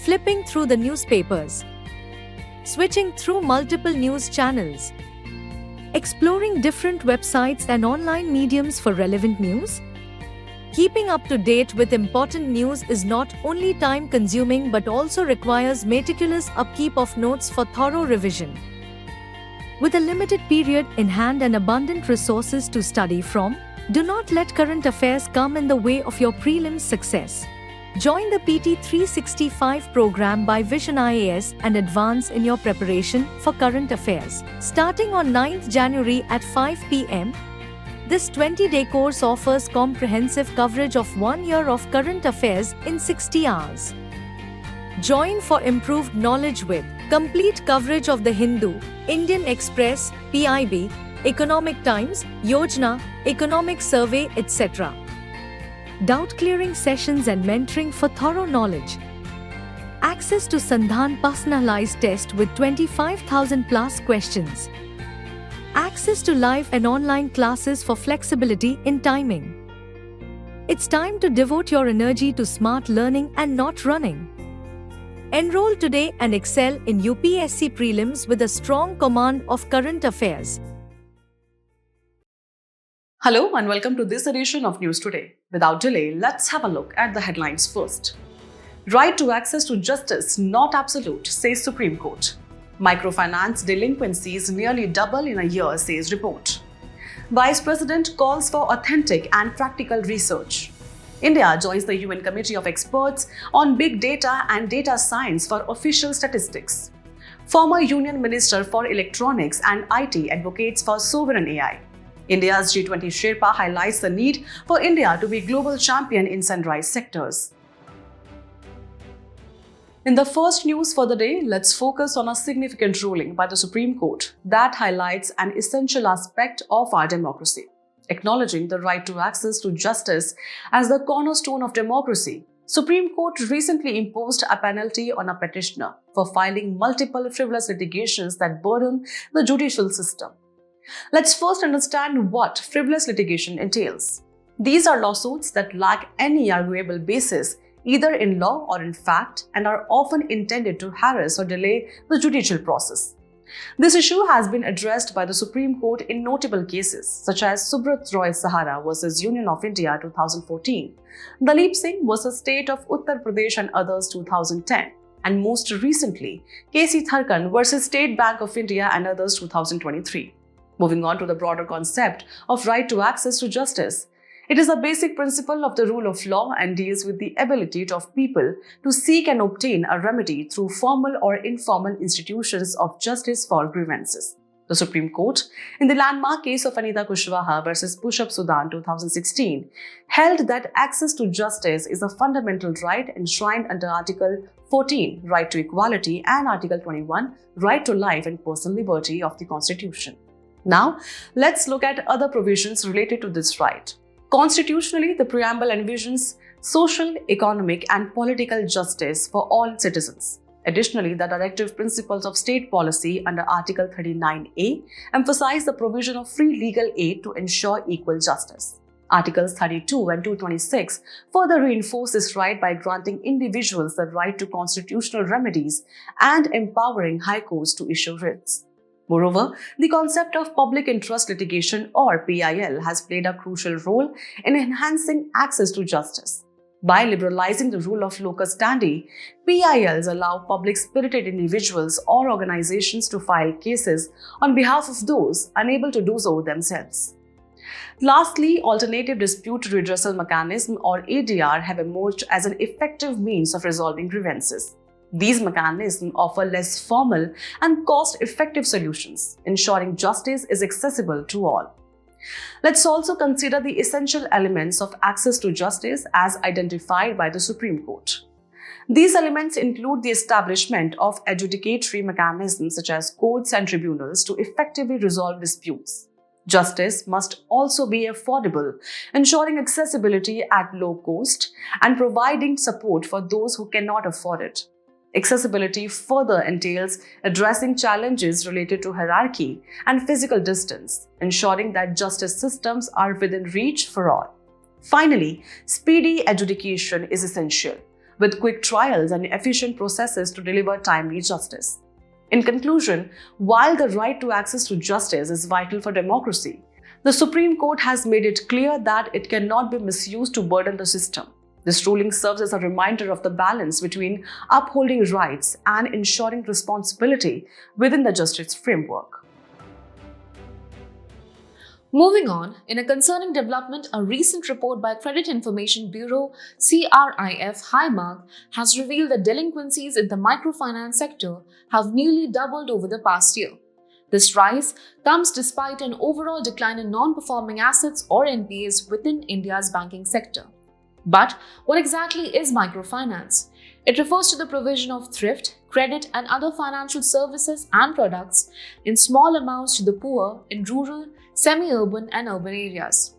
flipping through the newspapers, switching through multiple news channels, exploring different websites and online mediums for relevant news? Keeping up to date with important news is not only time-consuming but also requires meticulous upkeep of notes for thorough revision. With a limited period in hand and abundant resources to study from, do not let current affairs come in the way of your prelims success. Join the PT 365 program by Vision IAS and advance in your preparation for current affairs. Starting on 9th January at 5 p.m., this 20-day course offers comprehensive coverage of 1 year of current affairs in 60 hours. Join for improved knowledge with complete coverage of The Hindu, Indian Express, PIB, Economic Times, Yojana, Economic Survey, etc. Doubt-clearing sessions and mentoring for thorough knowledge. Access to Sandhan personalized test with 25,000 plus questions. Access to live and online classes for flexibility in timing. It's time to devote your energy to smart learning and not running. Enroll today and excel in UPSC prelims with a strong command of current affairs. Hello and welcome to this edition of News Today. Without delay, let's have a look at the headlines first. Right to access to justice not absolute, says Supreme Court. Microfinance delinquencies nearly double in a year, says report. Vice President calls for authentic and practical research. India joins the UN Committee of Experts on Big Data and Data Science for official statistics. Former Union Minister for Electronics and IT advocates for sovereign AI. India's G20 Sherpa highlights the need for India to be global champion in sunrise sectors. In the first news for the day, let's focus on a significant ruling by the Supreme Court that highlights an essential aspect of our democracy. Acknowledging the right to access to justice as the cornerstone of democracy, Supreme Court recently imposed a penalty on a petitioner for filing multiple frivolous litigations that burden the judicial system. Let's first understand what frivolous litigation entails. These are lawsuits that lack any arguable basis either in law or in fact, and are often intended to harass or delay the judicial process. This issue has been addressed by the Supreme Court in notable cases such as Subrat Roy Sahara vs. Union of India 2014, Dalip Singh vs. State of Uttar Pradesh and others 2010, and most recently, KC Tharkan vs. State Bank of India and others 2023. Moving on to the broader concept of right to access to justice. It is a basic principle of the rule of law and deals with the ability of people to seek and obtain a remedy through formal or informal institutions of justice for grievances. The Supreme Court, in the landmark case of Anita Kushwaha vs. Pushab Sudan 2016, held that access to justice is a fundamental right enshrined under Article 14, Right to Equality, and Article 21, Right to Life and Personal Liberty of the Constitution. Now, let's look at other provisions related to this right. Constitutionally, the preamble envisions social, economic, and political justice for all citizens. Additionally, the directive principles of state policy under Article 39A emphasize the provision of free legal aid to ensure equal justice. Articles 32 and 226 further reinforce this right by granting individuals the right to constitutional remedies and empowering high courts to issue writs. Moreover, the concept of public interest litigation or PIL has played a crucial role in enhancing access to justice. By liberalizing the rule of locus standi, PILs allow public-spirited individuals or organizations to file cases on behalf of those unable to do so themselves. Lastly, alternative dispute redressal mechanism or ADR have emerged as an effective means of resolving grievances. These mechanisms offer less formal and cost-effective solutions, ensuring justice is accessible to all. Let's also consider the essential elements of access to justice as identified by the Supreme Court. These elements include the establishment of adjudicatory mechanisms such as courts and tribunals to effectively resolve disputes. Justice must also be affordable, ensuring accessibility at low cost and providing support for those who cannot afford it. Accessibility further entails addressing challenges related to hierarchy and physical distance, ensuring that justice systems are within reach for all. Finally, speedy adjudication is essential. with quick trials and efficient processes to deliver timely justice. In conclusion, while the right to access to justice is vital for democracy, the Supreme Court has made it clear that it cannot be misused to burden the system. This ruling serves as a reminder of the balance between upholding rights and ensuring responsibility within the justice framework. Moving on, in a concerning development, a recent report by Credit Information Bureau CRIF Highmark has revealed that delinquencies in the microfinance sector have nearly doubled over the past year. This rise comes despite an overall decline in non-performing assets or NPAs within India's banking sector. But what exactly is microfinance? It refers to the provision of thrift, credit, and other financial services and products in small amounts to the poor in rural, semi-urban, and urban areas.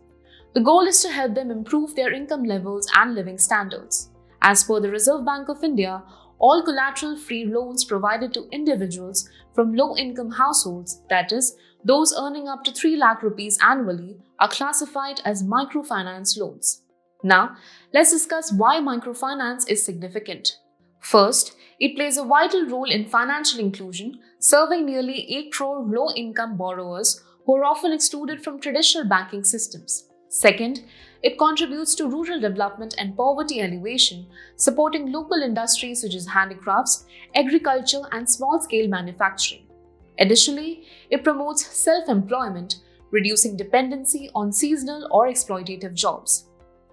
The goal is to help them improve their income levels and living standards. As per the Reserve Bank of India, all collateral-free loans provided to individuals from low-income households, that is, those earning up to 3 lakh rupees annually, are classified as microfinance loans. Now, let's discuss why microfinance is significant. First, it plays a vital role in financial inclusion, serving nearly 8 crore low-income borrowers who are often excluded from traditional banking systems. Second, it contributes to rural development and poverty alleviation, supporting local industries such as handicrafts, agriculture, and small-scale manufacturing. Additionally, it promotes self-employment, reducing dependency on seasonal or exploitative jobs.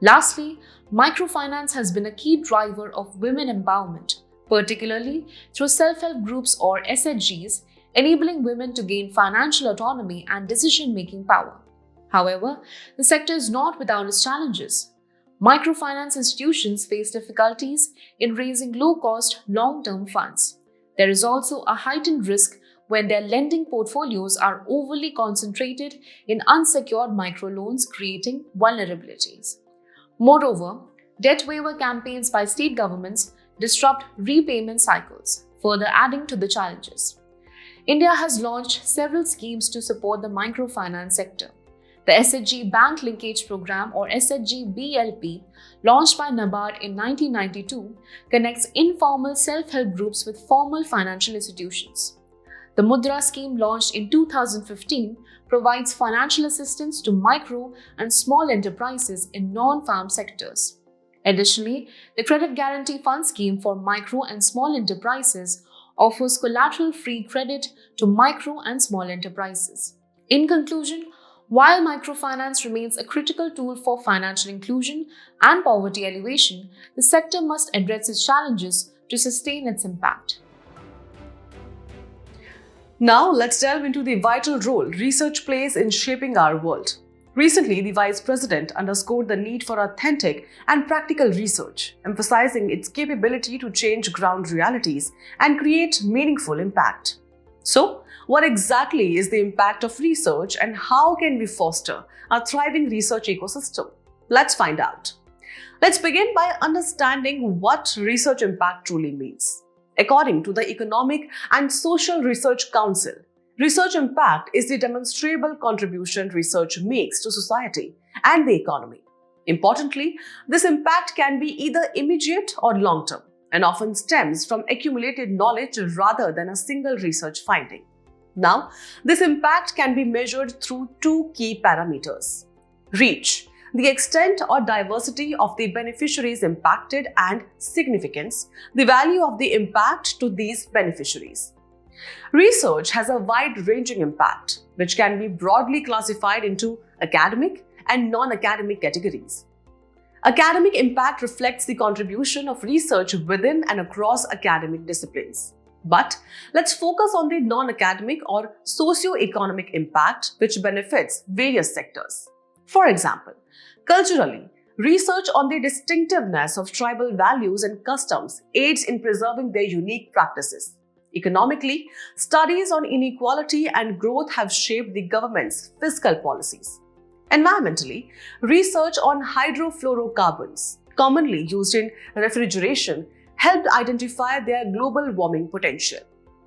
Lastly, microfinance has been a key driver of women empowerment, particularly through self-help groups or SHGs, enabling women to gain financial autonomy and decision-making power. However, the sector is not without its challenges. Microfinance institutions face difficulties in raising low-cost, long-term funds. There is also a heightened risk when their lending portfolios are overly concentrated in unsecured microloans, creating vulnerabilities. Moreover, debt waiver campaigns by state governments disrupt repayment cycles, further adding to the challenges. India has launched several schemes to support the microfinance sector. The SHG Bank Linkage Program, or SHG BLP, launched by NABARD in 1992, connects informal self-help groups with formal financial institutions. The Mudra scheme, launched in 2015, provides financial assistance to micro and small enterprises in non-farm sectors. Additionally, the Credit Guarantee Fund scheme for micro and small enterprises offers collateral-free credit to micro and small enterprises. In conclusion, while microfinance remains a critical tool for financial inclusion and poverty alleviation, the sector must address its challenges to sustain its impact. Now, let's delve into the vital role research plays in shaping our world. Recently, the Vice President underscored the need for authentic and practical research, emphasizing its capability to change ground realities and create meaningful impact. So, what exactly is the impact of research and how can we foster a thriving research ecosystem? Let's find out. Let's begin by understanding what research impact truly means. According to the Economic and Social Research Council, research impact is the demonstrable contribution research makes to society and the economy. Importantly, this impact can be either immediate or long-term and often stems from accumulated knowledge rather than a single research finding. Now, this impact can be measured through 2 key parameters: reach, the extent or diversity of the beneficiaries impacted, and significance, the value of the impact to these beneficiaries. Research has a wide-ranging impact, which can be broadly classified into academic and non-academic categories. Academic impact reflects the contribution of research within and across academic disciplines. But let's focus on the non-academic or socio-economic impact, which benefits various sectors. For example, culturally, research on the distinctiveness of tribal values and customs aids in preserving their unique practices. Economically, studies on inequality and growth have shaped the government's fiscal policies. Environmentally, research on hydrofluorocarbons, commonly used in refrigeration, helped identify their global warming potential.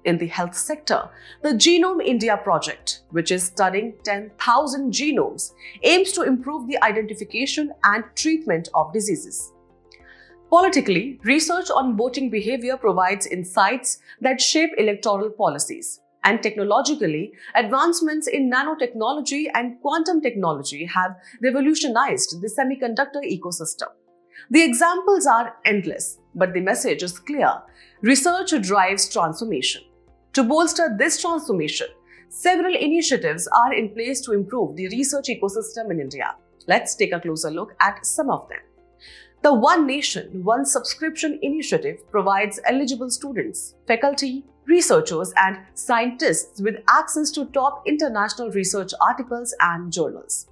In the health sector, the Genome India project, which is studying 10,000 genomes, aims to improve the identification and treatment of diseases. Politically, research on voting behavior provides insights that shape electoral policies. And technologically, advancements in nanotechnology and quantum technology have revolutionized the semiconductor ecosystem. The examples are endless, but the message is clear. Research drives transformation. To bolster this transformation, several initiatives are in place to improve the research ecosystem in India. Let's take a closer look at some of them. The One Nation, One Subscription initiative provides eligible students, faculty, researchers, and scientists with access to top international research articles and journals.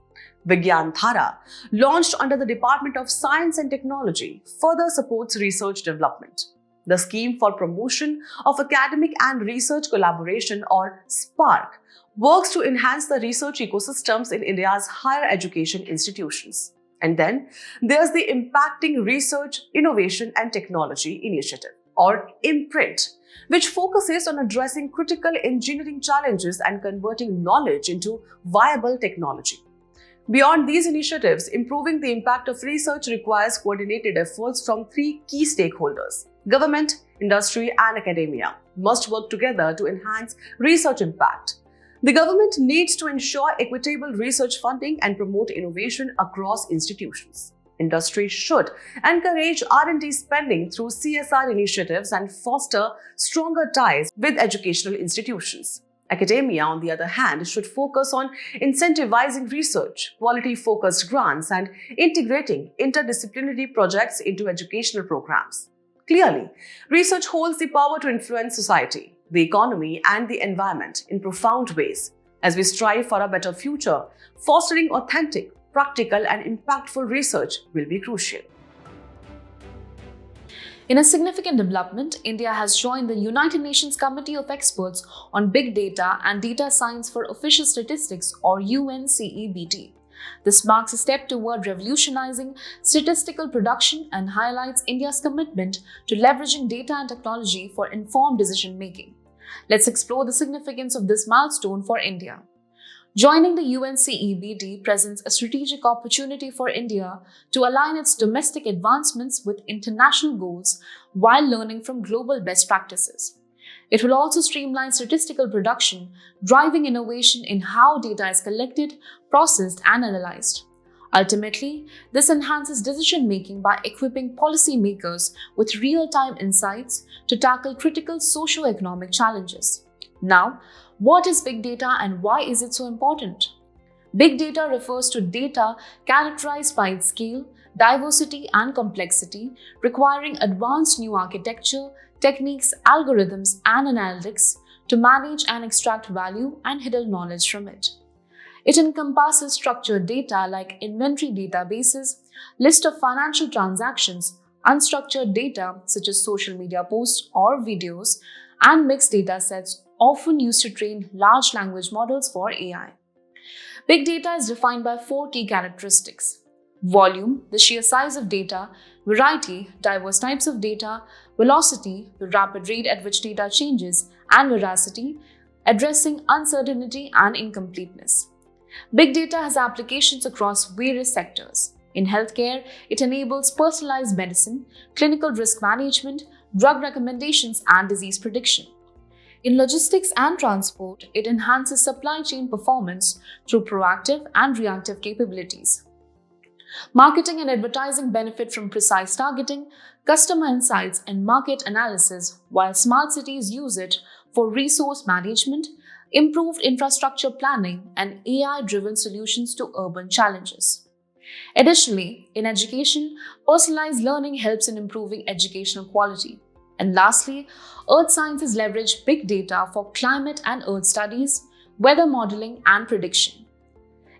Vigyan Dhara, launched under the Department of Science and Technology, further supports research development. The Scheme for Promotion of Academic and Research Collaboration, or SPARC, works to enhance the research ecosystems in India's higher education institutions. And then there's the Impacting Research, Innovation and Technology Initiative, or IMPRINT, which focuses on addressing critical engineering challenges and converting knowledge into viable technology. Beyond these initiatives, improving the impact of research requires coordinated efforts from three key stakeholders: government, industry, and academia must work together to enhance research impact. The government needs to ensure equitable research funding and promote innovation across institutions. Industry should encourage R&D spending through CSR initiatives and foster stronger ties with educational institutions. Academia, on the other hand, should focus on incentivizing research, quality-focused grants, and integrating interdisciplinary projects into educational programs. Clearly, research holds the power to influence society, the economy, and the environment in profound ways. As we strive for a better future, fostering authentic, practical, and impactful research will be crucial. In a significant development, India has joined the United Nations Committee of Experts on Big Data and Data Science for Official Statistics, or UN-CEBD. This marks a step toward revolutionizing statistical production and highlights India's commitment to leveraging data and technology for informed decision-making. Let's explore the significance of this milestone for India. Joining the UN-CEBD presents a strategic opportunity for India to align its domestic advancements with international goals while learning from global best practices. It will also streamline statistical production, driving innovation in how data is collected, processed, and analyzed. Ultimately, this enhances decision-making by equipping policymakers with real-time insights to tackle critical socio-economic challenges. Now, what is big data and why is it so important? Big data refers to data characterized by its scale, diversity, and complexity, requiring advanced new architecture, techniques, algorithms, and analytics to manage and extract value and hidden knowledge from it. It encompasses structured data like inventory databases, list of financial transactions, unstructured data such as social media posts or videos, and mixed data sets often used to train large language models for AI. Big data is defined by four key characteristics: volume, the sheer size of data; variety, diverse types of data; velocity, the rapid rate at which data changes; and veracity, addressing uncertainty and incompleteness. Big data has applications across various sectors. In healthcare, it enables personalized medicine, clinical risk management, drug recommendations, and disease prediction. In logistics and transport, it enhances supply chain performance through proactive and reactive capabilities. Marketing and advertising benefit from precise targeting, customer insights, and market analysis, while smart cities use it for resource management, improved infrastructure planning, and AI-driven solutions to urban challenges. Additionally, in education, personalized learning helps in improving educational quality. And lastly, earth sciences leverage big data for climate and earth studies, weather modeling, and prediction.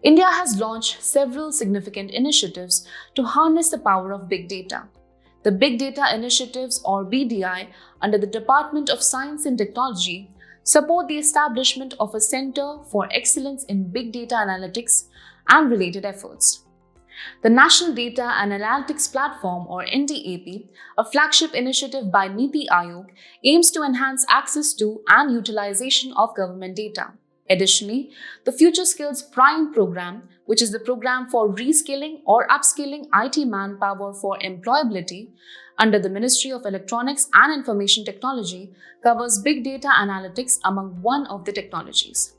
India has launched several significant initiatives to harness the power of big data. The Big Data Initiatives, or BDI, under the Department of Science and Technology support the establishment of a Center for Excellence in Big Data Analytics and related efforts. The National Data and Analytics Platform, or NDAP, a flagship initiative by NITI Aayog, aims to enhance access to and utilization of government data. Additionally, the Future Skills Prime program, which is the program for reskilling or upskilling IT manpower for employability under the Ministry of Electronics and Information Technology, covers big data analytics among one of the technologies.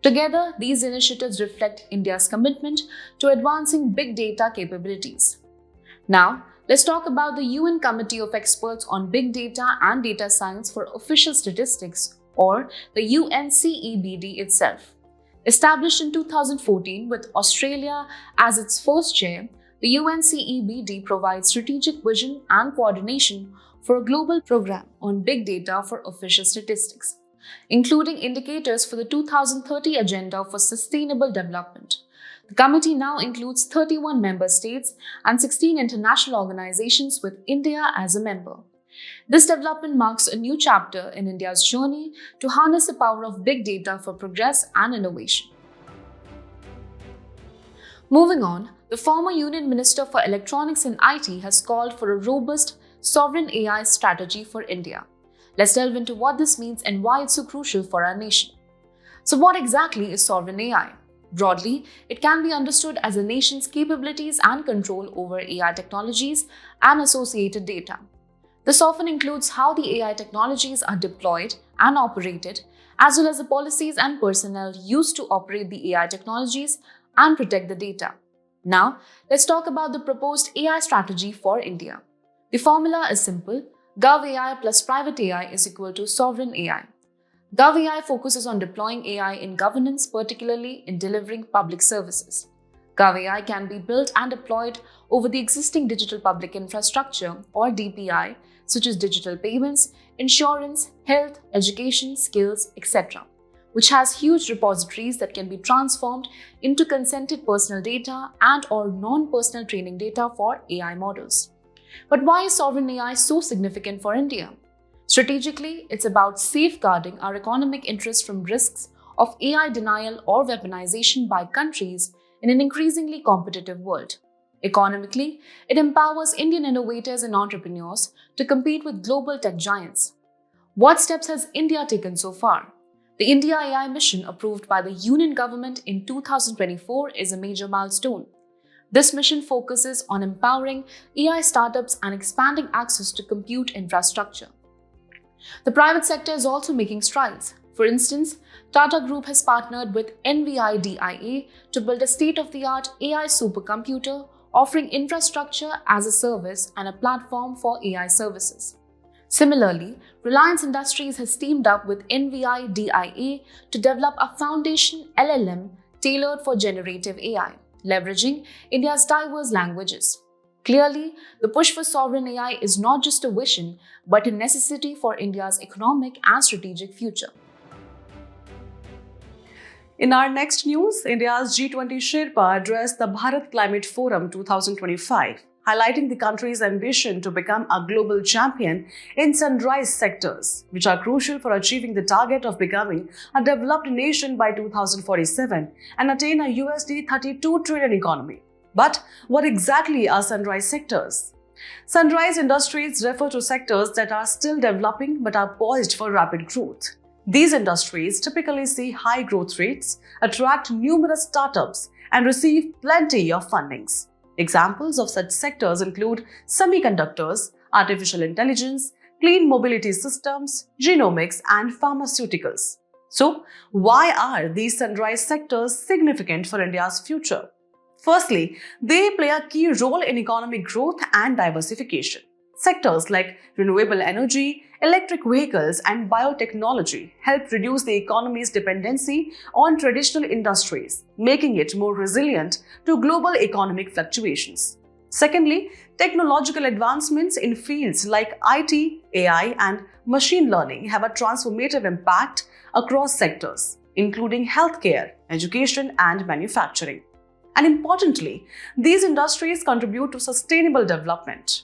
Together, these initiatives reflect India's commitment to advancing big data capabilities. Now, let's talk about the UN Committee of Experts on Big Data and Data Science for Official Statistics, or the UN-CEBD itself. Established in 2014 with Australia as its first chair, the UN-CEBD provides strategic vision and coordination for a global program on big data for official statistics, including indicators for the 2030 Agenda for Sustainable Development. The committee now includes 31 member states and 16 international organizations with India as a member. This development marks a new chapter in India's journey to harness the power of big data for progress and innovation. Moving on, the former Union Minister for Electronics and IT has called for a robust, sovereign AI strategy for India. Let's delve into what this means and why it's so crucial for our nation. So, what exactly is sovereign AI? Broadly, it can be understood as a nation's capabilities and control over AI technologies and associated data. This often includes how the AI technologies are deployed and operated, as well as the policies and personnel used to operate the AI technologies and protect the data. Now, let's talk about the proposed AI strategy for India. The formula is simple: GovAI plus private AI is equal to sovereign AI. GovAI focuses on deploying AI in governance, particularly in delivering public services. GovAI can be built and deployed over the existing digital public infrastructure, or DPI, such as digital payments, insurance, health, education, skills, etc., which has huge repositories that can be transformed into consented personal data and/or non-personal training data for AI models. But why is sovereign AI so significant for India? Strategically, it's about safeguarding our economic interests from risks of AI denial or weaponization by countries in an increasingly competitive world. Economically, it empowers Indian innovators and entrepreneurs to compete with global tech giants. What steps has India taken so far? The India AI mission approved by the Union government in 2024 is a major milestone. This mission focuses on empowering AI startups and expanding access to compute infrastructure. The private sector is also making strides. For instance, Tata Group has partnered with NVIDIA to build a state-of-the-art AI supercomputer offering infrastructure as a service and a platform for AI services. Similarly, Reliance Industries has teamed up with NVIDIA to develop a foundation LLM tailored for generative AI, leveraging India's diverse languages. Clearly, the push for sovereign AI is not just a vision, but a necessity for India's economic and strategic future. In our next news, India's G20 Sherpa addressed the Bharat Climate Forum 2025, highlighting the country's ambition to become a global champion in sunrise sectors, which are crucial for achieving the target of becoming a developed nation by 2047 and attain a USD 32 trillion economy. But what exactly are sunrise sectors? Sunrise industries refer to sectors that are still developing but are poised for rapid growth. These industries typically see high growth rates, attract numerous startups, and receive plenty of fundings. Examples of such sectors include semiconductors, artificial intelligence, clean mobility systems, genomics, and pharmaceuticals. So, why are these sunrise sectors significant for India's future? Firstly, they play a key role in economic growth and diversification. Sectors like renewable energy, electric vehicles, and biotechnology help reduce the economy's dependency on traditional industries, making it more resilient to global economic fluctuations. Secondly, technological advancements in fields like IT, AI, and machine learning have a transformative impact across sectors, including healthcare, education, and manufacturing. And importantly, these industries contribute to sustainable development.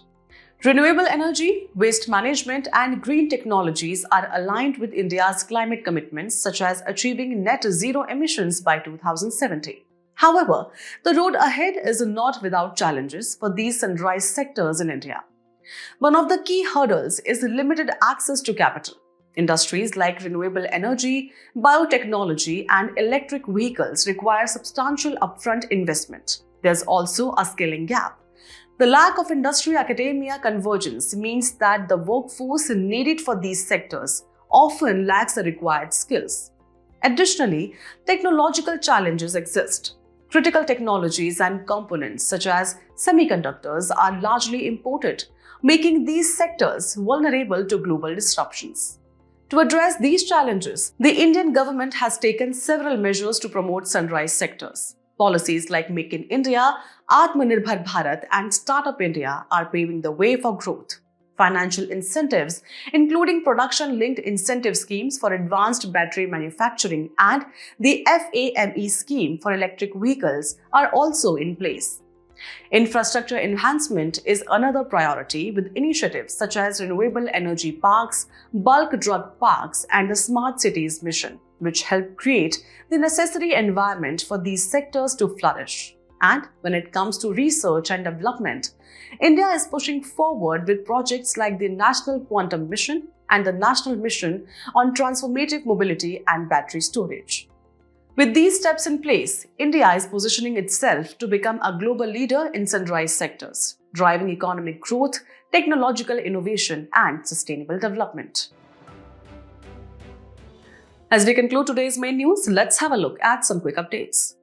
Renewable energy, waste management, and green technologies are aligned with India's climate commitments, such as achieving net zero emissions by 2070. However, the road ahead is not without challenges for these sunrise sectors in India. One of the key hurdles is limited access to capital. Industries like renewable energy, biotechnology, and electric vehicles require substantial upfront investment. There's also a skilling gap. The lack of industry-academia convergence means that the workforce needed for these sectors often lacks the required skills. Additionally, technological challenges exist. Critical technologies and components such as semiconductors are largely imported, making these sectors vulnerable to global disruptions. To address these challenges, the Indian government has taken several measures to promote sunrise sectors. Policies like Make in India, Atmanirbhar Bharat, and Startup India are paving the way for growth. Financial incentives, including production-linked incentive schemes for advanced battery manufacturing and the FAME scheme for electric vehicles, are also in place. Infrastructure enhancement is another priority, with initiatives such as renewable energy parks, bulk drug parks, and the Smart Cities mission, which help create the necessary environment for these sectors to flourish. And when it comes to research and development, India is pushing forward with projects like the National Quantum Mission and the National Mission on Transformative Mobility and Battery Storage. With these steps in place, India is positioning itself to become a global leader in sunrise sectors, driving economic growth, technological innovation, and sustainable development. As we conclude today's main news, let's have a look at some quick updates.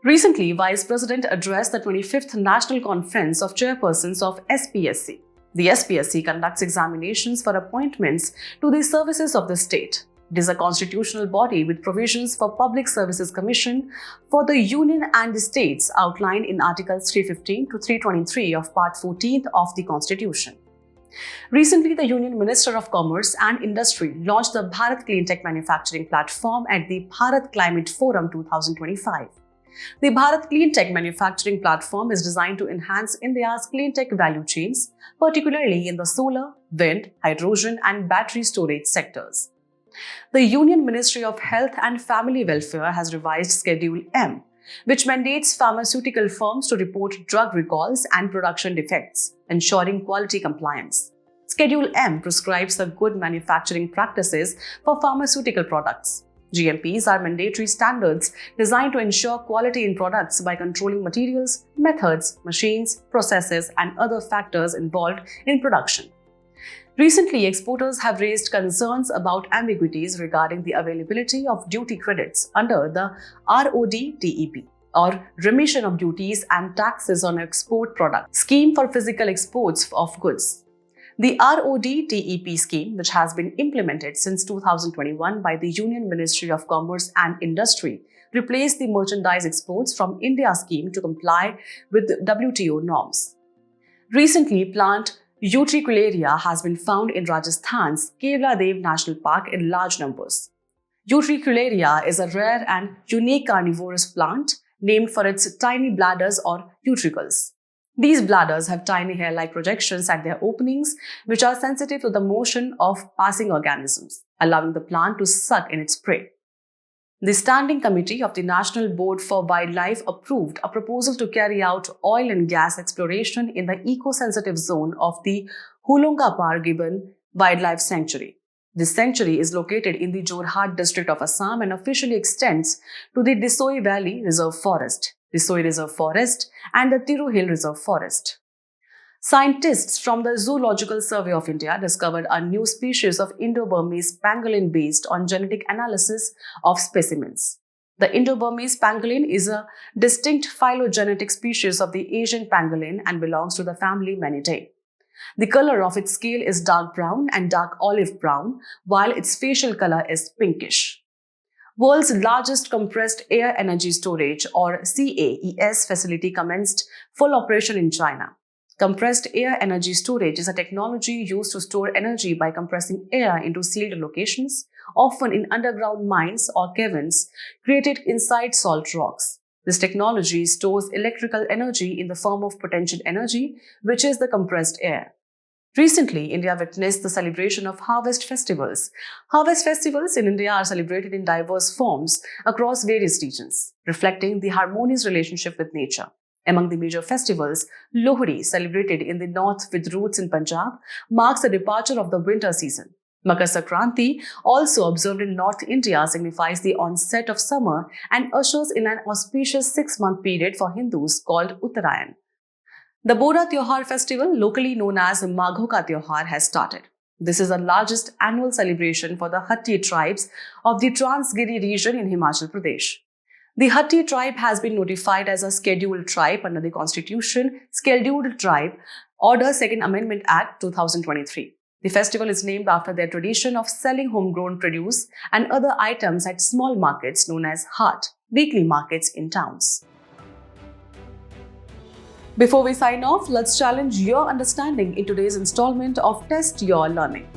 Recently, Vice President addressed the 25th National Conference of Chairpersons of SPSC. The SPSC conducts examinations for appointments to the services of the state. It is a constitutional body with provisions for Public Services Commission for the Union and the states outlined in Articles 315 to 323 of Part 14 of the Constitution. Recently, the Union Minister of Commerce and Industry launched the Bharat Clean Tech Manufacturing Platform at the Bharat Climate Forum 2025. The Bharat Clean Tech Manufacturing Platform is designed to enhance India's clean tech value chains, particularly in the solar, wind, hydrogen, and battery storage sectors. The Union Ministry of Health and Family Welfare has revised Schedule M, which mandates pharmaceutical firms to report drug recalls and production defects, ensuring quality compliance. Schedule M prescribes the good manufacturing practices for pharmaceutical products. GMPs are mandatory standards designed to ensure quality in products by controlling materials, methods, machines, processes, and other factors involved in production. Recently, exporters have raised concerns about ambiguities regarding the availability of duty credits under the ROD-TEP, or Remission of Duties and Taxes on Export Products scheme for physical exports of goods. The ROD-TEP scheme, which has been implemented since 2021 by the Union Ministry of Commerce and Industry, replaced the merchandise exports from India scheme to comply with WTO norms. Recently, plant Utricularia has been found in Rajasthan's Kevladev National Park in large numbers. Utricularia is a rare and unique carnivorous plant named for its tiny bladders or utricles. These bladders have tiny hair-like projections at their openings, which are sensitive to the motion of passing organisms, allowing the plant to suck in its prey. The Standing Committee of the National Board for Wildlife approved a proposal to carry out oil and gas exploration in the eco-sensitive zone of the Hulongapar Gibbon Wildlife Sanctuary. This sanctuary is located in the Jorhat district of Assam and officially extends to the Disoi Valley Reserve Forest, Disoi Reserve Forest, and the Tiru Hill Reserve Forest. Scientists from the Zoological Survey of India discovered a new species of Indo-Burmese pangolin based on genetic analysis of specimens. The Indo-Burmese pangolin is a distinct phylogenetic species of the Asian pangolin and belongs to the family Manidae. The color of its scale is dark brown and dark olive brown, while its facial color is pinkish. World's largest compressed air energy storage, or CAES facility, commenced full operation in China. Compressed air energy storage is a technology used to store energy by compressing air into sealed locations, often in underground mines or caverns created inside salt rocks. This technology stores electrical energy in the form of potential energy, which is the compressed air. Recently, India witnessed the celebration of harvest festivals. Harvest festivals in India are celebrated in diverse forms across various regions, reflecting the harmonious relationship with nature. Among the major festivals, Lohri, celebrated in the north with roots in Punjab, marks the departure of the winter season. Makar Sankranti, also observed in North India, signifies the onset of summer and ushers in an auspicious 6-month period for Hindus called Uttarayan. The Boda Tyohar festival, locally known as Magho Ka Tyohar, has started. This is the largest annual celebration for the Hatti tribes of the Transgiri region in Himachal Pradesh. The Hatti tribe has been notified as a scheduled tribe under the Constitution Scheduled Tribe Order 2nd Amendment Act 2023. The festival is named after their tradition of selling homegrown produce and other items at small markets known as Haat, weekly markets in towns. Before we sign off, let's challenge your understanding in today's installment of Test Your Learning.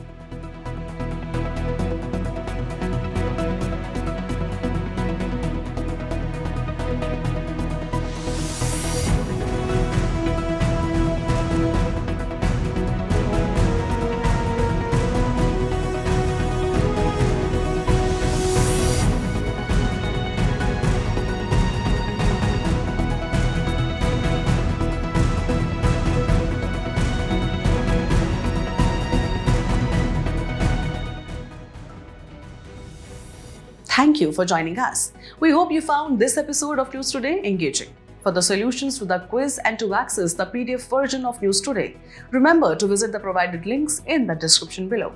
Thank you for joining us. We hope you found this episode of News Today engaging. For the solutions to the quiz and to access the PDF version of News Today, remember to visit the provided links in the description below.